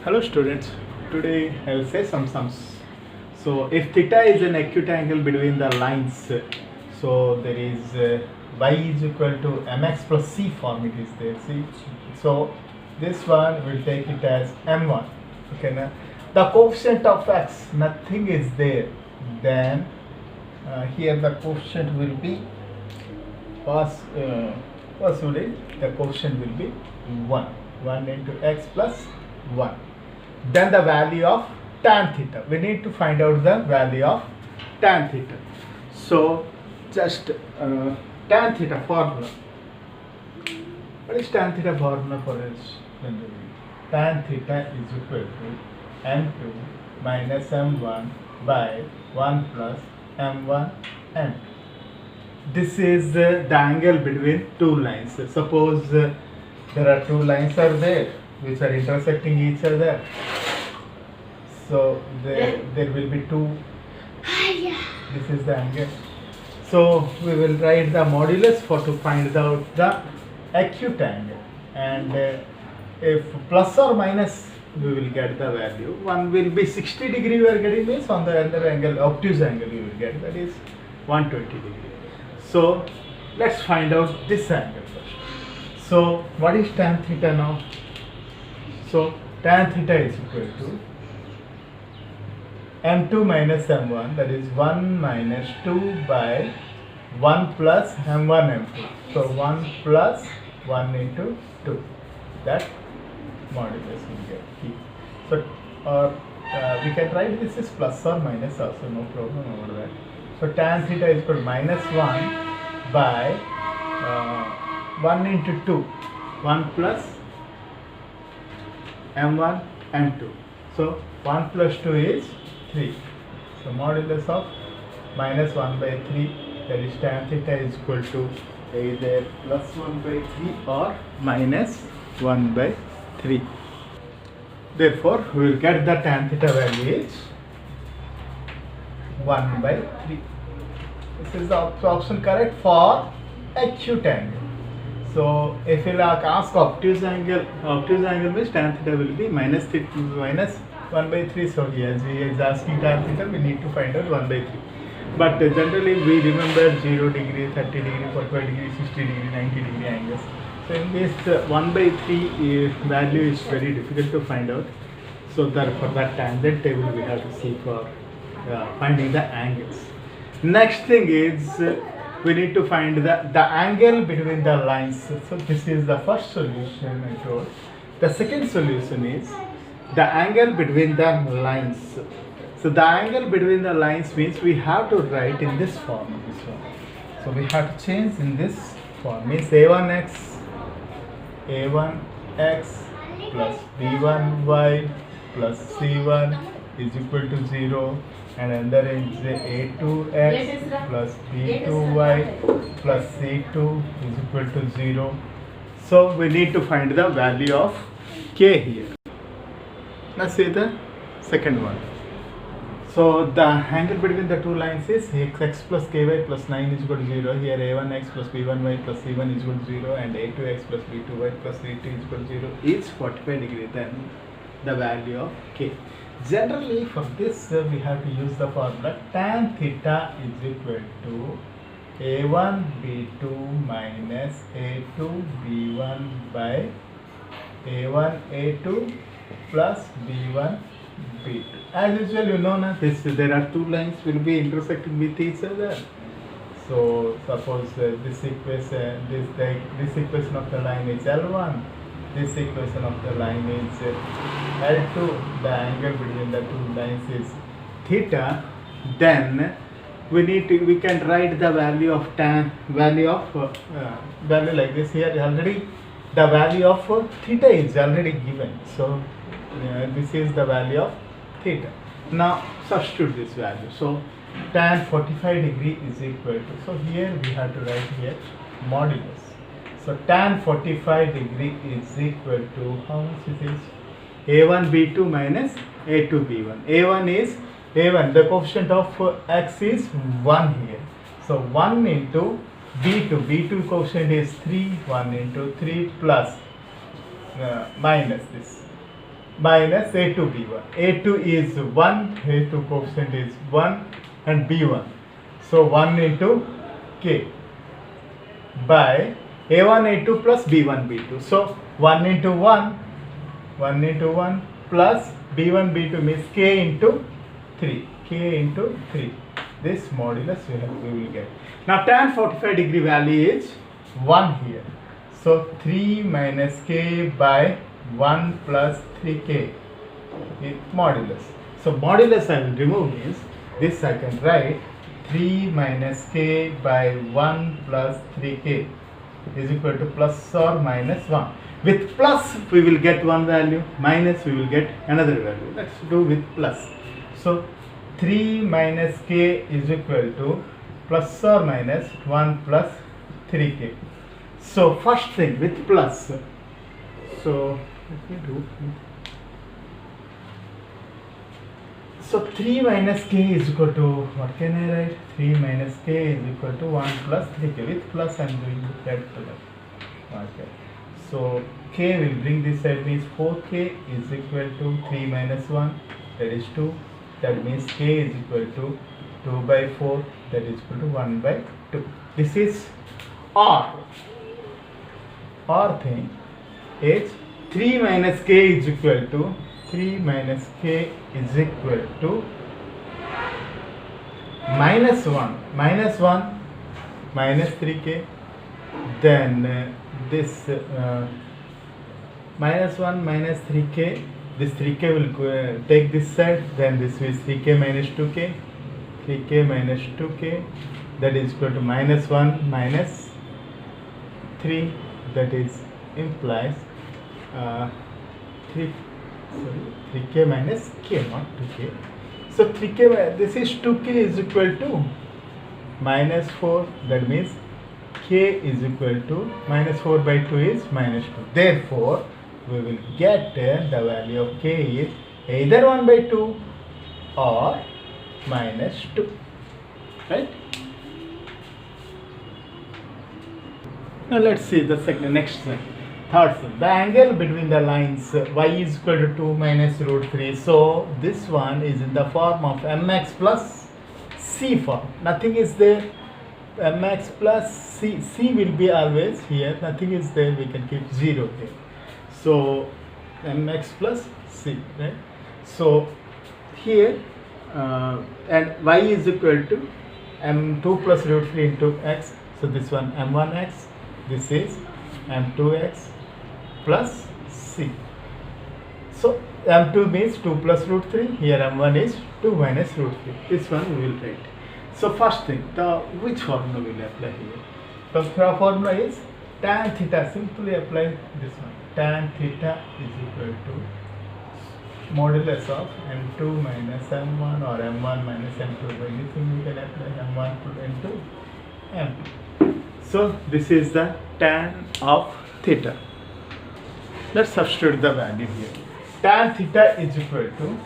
Hello students, today I will say some sums. So if theta is an acute angle between the lines, so there is y is equal to mx plus c form it is there. See, so this one will take it as m1. Okay, now the coefficient of x nothing is there. Then here the coefficient will be possibly the coefficient will be 1. 1 into x plus 1. Then the value of tan theta. We need to find out the value of tan theta. So just tan theta formula. What is tan theta formula for us? Tan theta is equal to m2 minus m1 by 1 plus m1 m2. This is the angle between two lines. Suppose there are two lines are there which are intersecting each other. So there will be two. This is the angle. So we will write the modulus to find out the acute angle, and if plus or minus we will get the value. One will be 60 degree we are getting, means on the other angle, obtuse angle you will get, that is 120 degree. So let's find out this angle first. So what is tan theta now? So tan theta is equal to m2 minus m1, that is 1 minus 2 by 1 plus m1 m2. So 1 plus 1 into 2. That modulus we get here. So we can write this is plus or minus also, no problem over that. So tan theta is equal to minus 1 by 1 into 2, 1 plus m1 m2. So 1 plus 2 is 3. So modulus of minus 1 by 3, that is tan theta is equal to either plus 1 by 3 or minus 1 by 3. Therefore, we will get the tan theta value is 1 by 3. This is the option correct for acute angle. So if you ask obtuse angle means tan theta will be minus 1 by 3. So yes, he is asking tan theta, we need to find out 1 by 3. But generally we remember 0 degree, 30 degree, 45 degree, 60 degree, 90 degree angles. So in this 1 by 3 value is very difficult to find out. So therefore that tangent table we have to see for finding the angles. Next thing is we need to find the angle between the lines. So this is the first solution I told. The second solution is the angle between the lines. So the angle between the lines means we have to write in this form. So we have to change in this form. Means a1x plus b1y plus c1 is equal to 0, and another is a2x plus b2y plus c2 is equal to 0. So we need to find the value of k here. Now see the second one. So the angle between the two lines is x plus ky plus 9 is equal to 0. Here a1x plus b1y plus c1 is equal to 0, and a2x plus b2y plus c2 is equal to 0 is 45 degree. Then the value of k. Generally for this we have to use the formula tan theta is equal to a1 b2 minus a2 b1 by a1 a2 plus b1 b2. As usual, you know now, there are two lines will be intersecting with each other. So suppose this equation of the line is L1, this equation of the line is L2. The angle between the two lines is theta. Then we can write the value of value like this. Here already the value of theta is already given. So this is the value of theta. Now substitute this value. So tan 45 degree is equal to, so here we have to write here modulus. So tan 45 degree is equal to, how much it is? a1 b2 minus a2 b1. a1, the coefficient of x is 1 here. So 1 into b2 coefficient is 3, 1 into 3 plus minus this minus A2 B1. A2 is 1, A2 coefficient is 1 and B1. So 1 into K by A1 A2 plus B1 B2. So 1 into 1 plus B1 B2 means K into 3. K into 3. This modulus we will get. Now tan 45 degree value is 1 here. So 3 minus K by 1 plus 3K is modulus. So modulus I will remove means this I can write 3 minus K by 1 plus 3K is equal to plus or minus 1. With plus we will get one value, minus we will get another value. Let's do with plus. So 3 minus K is equal to plus or minus 1 plus 3K. So first thing with plus. So let me do. So 3 minus K is equal to, what can I write? 3 minus K is equal to 1 plus 3K. With plus I am doing that. Okay. So K will bring this side means 4K is equal to 3 minus 1, that is 2. That means K is equal to 2 by 4, that is equal to 1 by 2. This is OR. OR thing is 3 minus K is equal to 3 minus K is equal to minus 1 minus 3K. Then this minus 1 minus 3K, this 3K will take this side, then this is 3K minus 2K, 3K minus 2K, that is equal to minus 1 minus 3, that is implies 3K minus K, not 2K. So 3K, this is 2K is equal to minus 4, that means K is equal to minus 4 by 2 is minus 2. Therefore, we will get the value of K is either 1 by 2 or minus 2. Right? Now let's see the next one. Third one. The angle between the lines y is equal to 2 minus root 3. So this one is in the form of mx plus c form. Nothing is there. Mx plus c. C will be always here. Nothing is there. We can keep 0 here. So mx plus c. Right. So here and y is equal to m2 plus root 3 into x. So this one m1x. This is m2x plus c. So m2 means 2 plus root 3. Here m1 is 2 minus root 3. This one we will write. So first thing, which formula will apply here? The formula is tan theta. Simply apply this one. Tan theta is equal to modulus of m2 minus m1 or m1 minus m2. By anything we can apply m1 into m2. So this is the tan of theta. Let's substitute the value here. Tan theta is equal to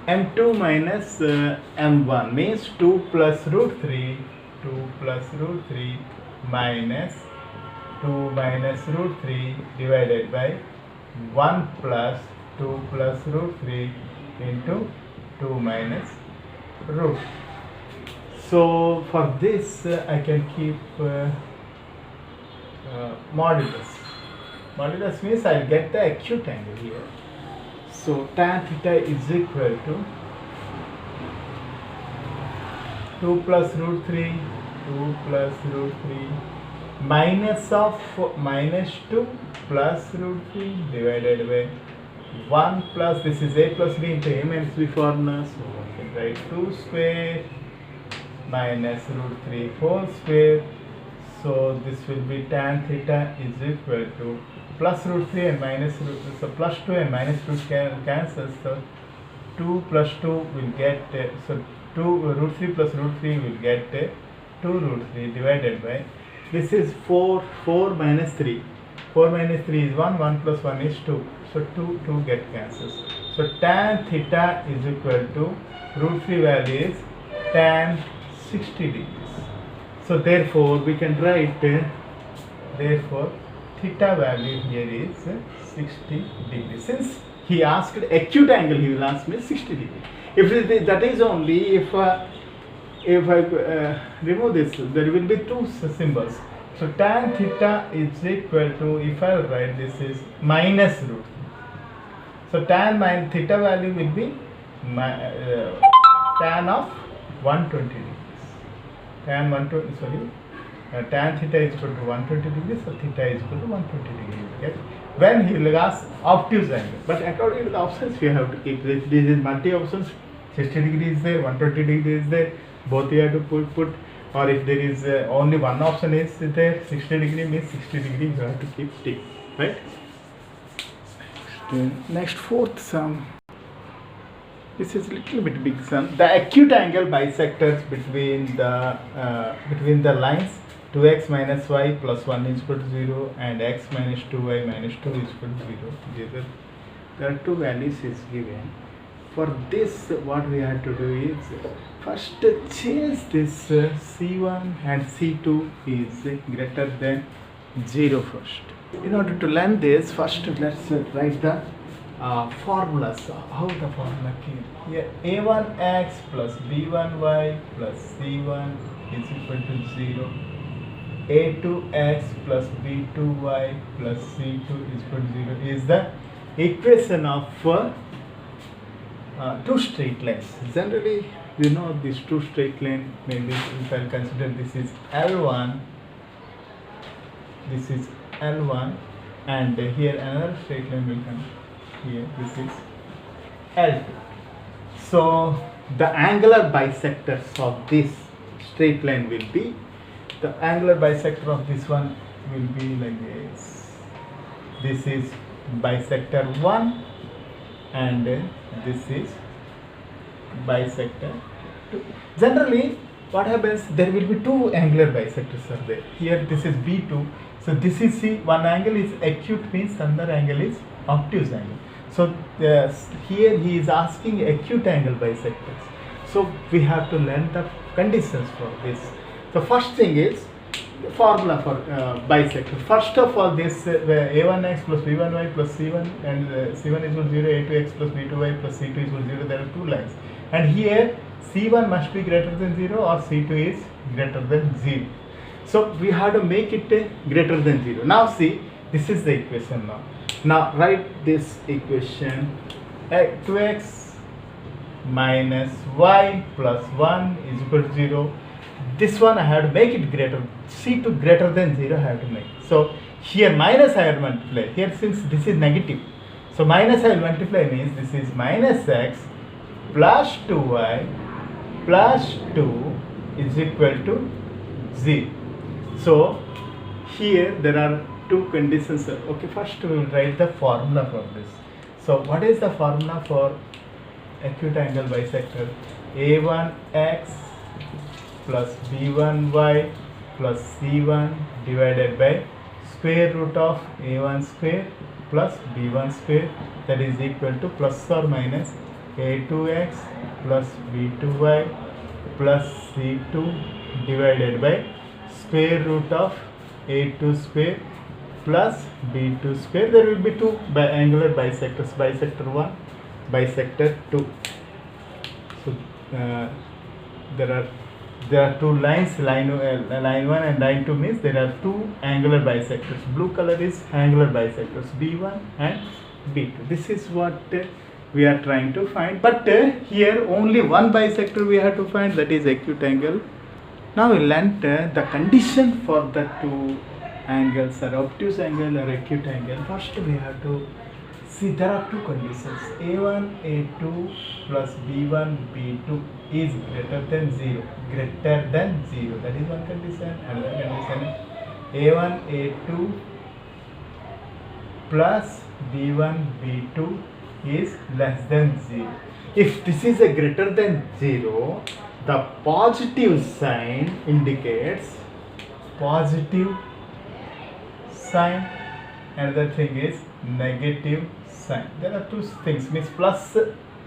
m2 minus m1 means 2 plus root 3, 2 plus root 3 minus 2 minus root 3 divided by 1 plus 2 plus root 3 into 2 minus root. So for this I can keep modulus. Modulus means I will get the acute angle here. So tan theta is equal to 2 plus root 3, 2 plus root 3 minus of minus 2 plus root 3 divided by 1 plus, this is a plus b into a minus b formula. So I can write 2 square minus root 3 whole square. So this will be tan theta is equal to plus root 3 and minus root 3. So plus 2 and minus 2 cancel. So 2 plus 2 will get, so 2 root 3 plus root 3 will get 2 root 3 divided by, this is 4 minus 3. 4 minus 3 is 1, 1 plus 1 is 2. So 2 get cancels. So tan theta is equal to root 3 value is tan 60 degrees. So therefore we can write, therefore theta value here is 60 degrees. Since he asked acute angle, he will ask me 60 degree. If that is only if I remove this, there will be two symbols. So tan theta is equal to, if I write this is minus root. So tan minus theta value will be tan of 120 degrees. Tan 120, sorry. Tan theta is equal to 120 degrees, so theta is equal to 120 degrees. Okay? When he will ask obtuse angle, but according to the options we have to keep this. This is multi options. 60 degrees is there, 120 degrees is there. Both you have to put. Or if there is only one option is there, 60 degree means 60 degree you have to keep tick, right? Next fourth sum. This is a little bit big sum. The acute angle bisectors between the lines 2x minus y plus 1 is equal to 0 and x minus 2y minus 2 is equal to 0. There are two values is given. For this, what we have to do is first change this C1 and C2 is greater than 0 first. In order to learn this, first let's write the formulas. How the formula came? Here A1x plus B1y plus C1 is equal to 0. A2x plus B2y plus C2 is equal to 0 is the equation of two straight lines. Generally, you know these two straight lines. Maybe if I consider this is L1, this is L1, and here another straight line will come here. This is L2. So the angular bisectors of this straight line will be, the angular bisector of this one will be like this. This is bisector 1 and this is bisector 2. Generally what happens, there will be two angular bisectors are there. Here this is B2. So this is see, one angle is acute means another angle is obtuse angle. So here he is asking acute angle bisectors. So we have to learn the conditions for this. The first thing is the formula for bisector. First of all, this A1x plus B1y plus C1 and C1 is equal to 0, A2x plus B2y plus C2 is equal to 0. There are two lines. And here C1 must be greater than 0 or C2 is greater than 0. So we have to make it greater than 0. Now see, this is the equation now. Now write this equation, 2x minus y plus 1 is equal to 0. This one I have to make it greater, C2 greater than 0 I have to make. So here minus I have to multiply. Here since this is negative, so minus I will multiply means this is minus x plus 2y plus 2 is equal to 0. So here there are two conditions. Okay, first we will write the formula for this. So what is the formula for acute angle bisector? A1x plus B1y plus C1 divided by square root of A1 square plus B1 square, that is equal to plus or minus A2x plus B2y plus C2 divided by square root of A2 square plus B2 square. There will be two angular bisectors, bisector 1, bisector 2. So there are two lines, line 1 and line 2 means there are two angular bisectors. Blue color is angular bisectors, B1 and B2. This is what we are trying to find, but here only one bisector we have to find, that is acute angle. Now we learnt the condition for the two angles, or obtuse angle or acute angle. First we have to see there are two conditions, A1 A2 plus B1 B2 is greater than 0, greater than 0, that is one condition. Another condition, A1 A2 plus B1 B2 is less than 0. If this is a greater than 0, the positive sign indicates positive sign, another thing is negative sign. There are two things, means plus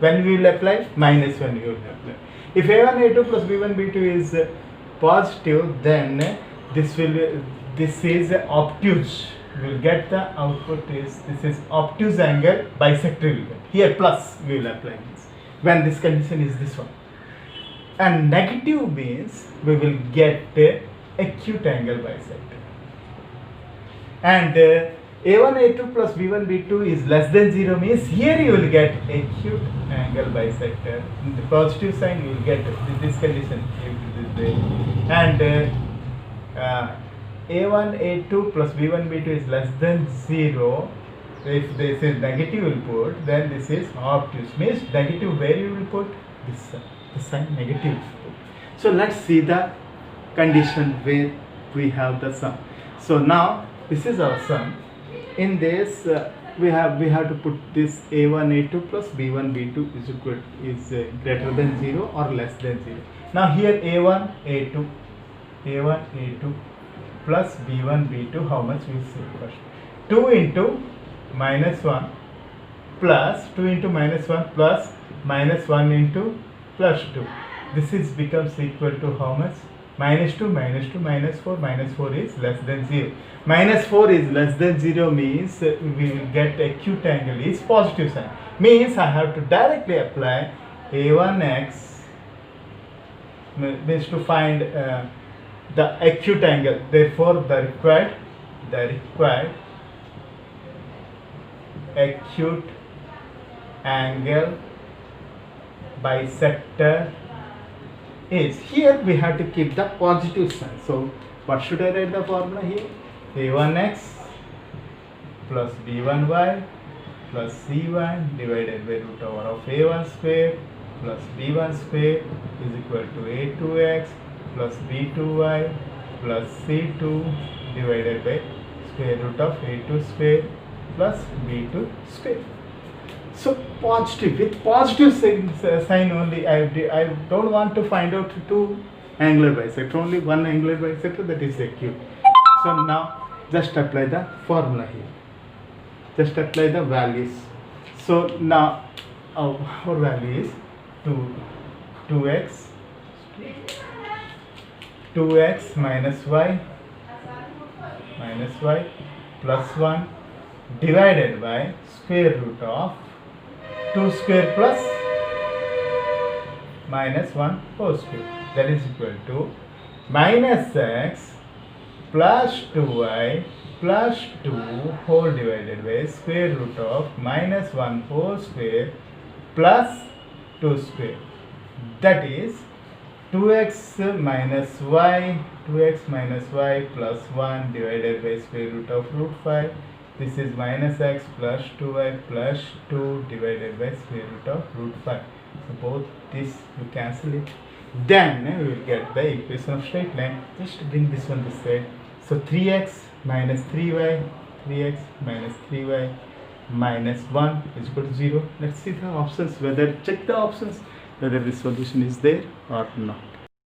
when we will apply, minus when we will apply. If A1 A2 plus B1 B2 is positive, then this is obtuse we will get the output is, this is obtuse angle bisector we will get. Here plus we will apply this when this condition is this one. And negative means we will get acute angle bisector. And A1 A2 plus B1 B2 is less than 0 means here you will get acute angle bisector. In the positive sign you will get this condition. And A1 A2 plus B1 B2 is less than 0. If this is negative you will put, then this is obtuse. Means negative where you will put? This sign. The sign negative. So let's see the condition where we have the sum. So now this is our sum. In this we have to put this A1 A2 plus B1 B2 is equal is greater than 0 or less than 0. Now here A1 A2 plus B1 B2, how much we see first? 2 into minus 1 plus 2 into minus 1 plus minus 1 into plus 2. This is becomes equal to how much? Minus 2 minus 2 minus 4, minus 4 is less than 0. Minus 4 is less than 0 means we will get acute angle is positive sign. Means I have to directly apply A1x, means to find the acute angle. Therefore the required acute angle bisector is, here we have to keep the positive sign. So what should I write the formula here? A1x plus B1y plus C1 divided by root over of A1 square plus B1 square is equal to A2x plus B2y plus C2 divided by square root of A2 square plus B2 square. So positive, with positive sign only, I don't want to find out two angular bisector, only one angular bisector, that is acute. So now just apply the formula here, just apply the values. So now our value is 2x minus y plus 1 divided by square root of 2 square plus minus 1 whole square, that is equal to minus x plus 2y plus 2 whole divided by square root of minus 1 whole square plus 2 square, that is 2x minus y plus 1 divided by square root of root 5. This is minus x plus 2y plus 2 divided by square root of root 5. So both this you cancel it. Then we will get the equation of straight line. Just bring this one this side. So 3x minus 3y minus 1 is equal to 0. Let's see the options, check the options whether this solution is there or not.